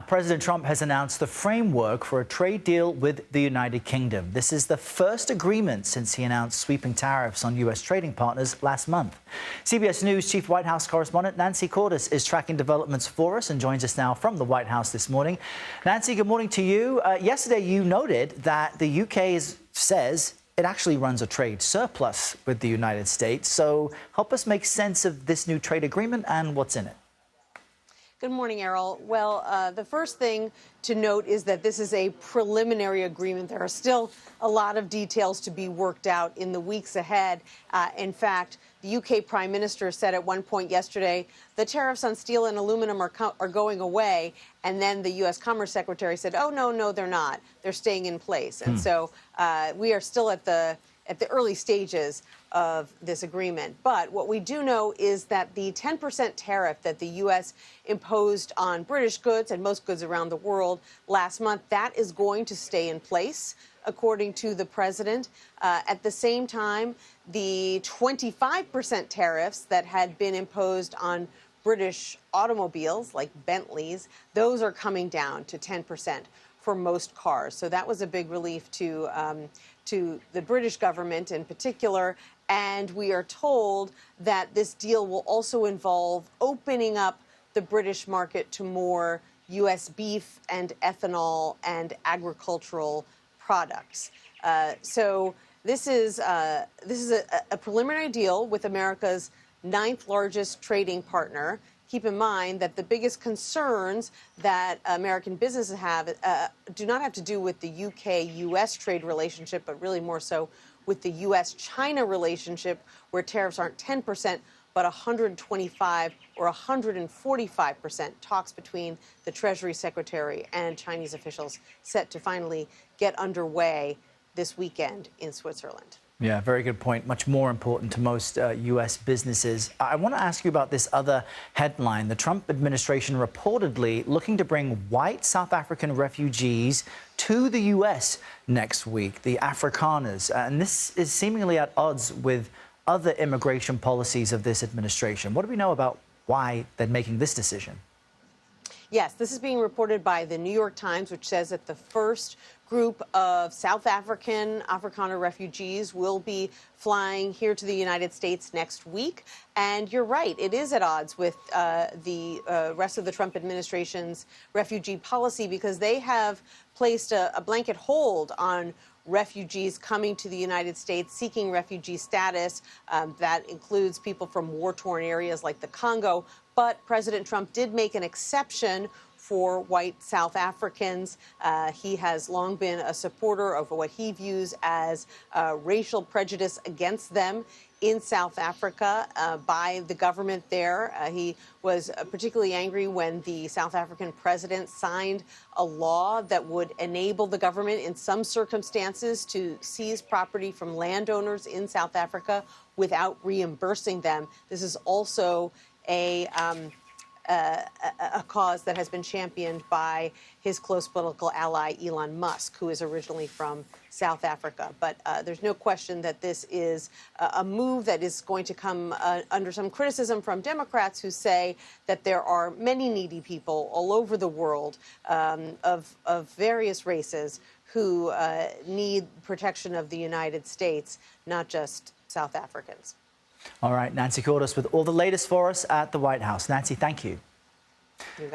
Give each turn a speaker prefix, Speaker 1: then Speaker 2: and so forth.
Speaker 1: President Trump has announced the framework for a trade deal with the United Kingdom. This is the first agreement since he announced sweeping tariffs on U.S. trading partners last month. CBS News Chief White House correspondent Nancy Cordes is tracking developments for us and joins us now from the White House this morning. Nancy, good morning to you. Yesterday, you noted that the UK says it actually runs a trade surplus with the United States. So help us make sense of this new trade agreement and what's in it.
Speaker 2: Good morning, Errol. Well, the first thing to note is that this is a preliminary agreement. There are still a lot of details to be worked out in the weeks ahead. In fact, the UK Prime Minister said at one point yesterday the tariffs on steel and aluminum are going away. And then the U.S. Commerce Secretary said, oh, no, they're not. They're staying in place. And so we are still at the early stages of this agreement. But what we do know is that the 10% tariff that the U.S. imposed on British goods and most goods around the world last month, that is going to stay in place, according to the president. At the same time, the 25% tariffs that had been imposed on British automobiles, like Bentleys, those are coming down to 10% for most cars. So that was a big relief to the British government in particular. And we are told that this deal will also involve opening up the British market to more U.S. beef and ethanol and agricultural products. So this is a preliminary deal with America's 9th largest trading partner. Keep in mind that the biggest concerns that American businesses have do not have to do with the UK-US trade relationship, but really more so with the US-China relationship, where tariffs aren't 10%, but 125 or 145%. Talks between the Treasury Secretary and Chinese officials set to finally get underway this weekend in Switzerland.
Speaker 1: Yeah, very good point. Much more important to most U.S. businesses. I want to ask you about this other headline. The Trump administration reportedly looking to bring white South African refugees to the U.S. next week, the Afrikaners. And this is seemingly at odds with other immigration policies of this administration. What do we know about why they're making this decision?
Speaker 2: Yes, this is being reported by the New York Times, which says that the first group of South Afrikaner refugees will be flying here to the United States next week. And you're right, it is at odds with the rest of the Trump administration's refugee policy, because they have placed a blanket hold on refugees coming to the United States seeking refugee status. That includes people from war-torn areas like the Congo. But President Trump did make an exception for white South Africans. He has long been a supporter of what he views as racial prejudice against them in South Africa by the government there. He was particularly angry when the South African president signed a law that would enable the government in some circumstances to seize property from landowners in South Africa without reimbursing them. This is also a cause that has been championed by his close political ally, Elon Musk, who is originally from South Africa. But there's no question that this is a move that is going to come under some criticism from Democrats, who say that there are many needy people all over the world of various races who need protection of the United States, not just South Africans.
Speaker 1: All right, Nancy Cordes with all the latest for us at the White House. Nancy, thank you.
Speaker 2: You got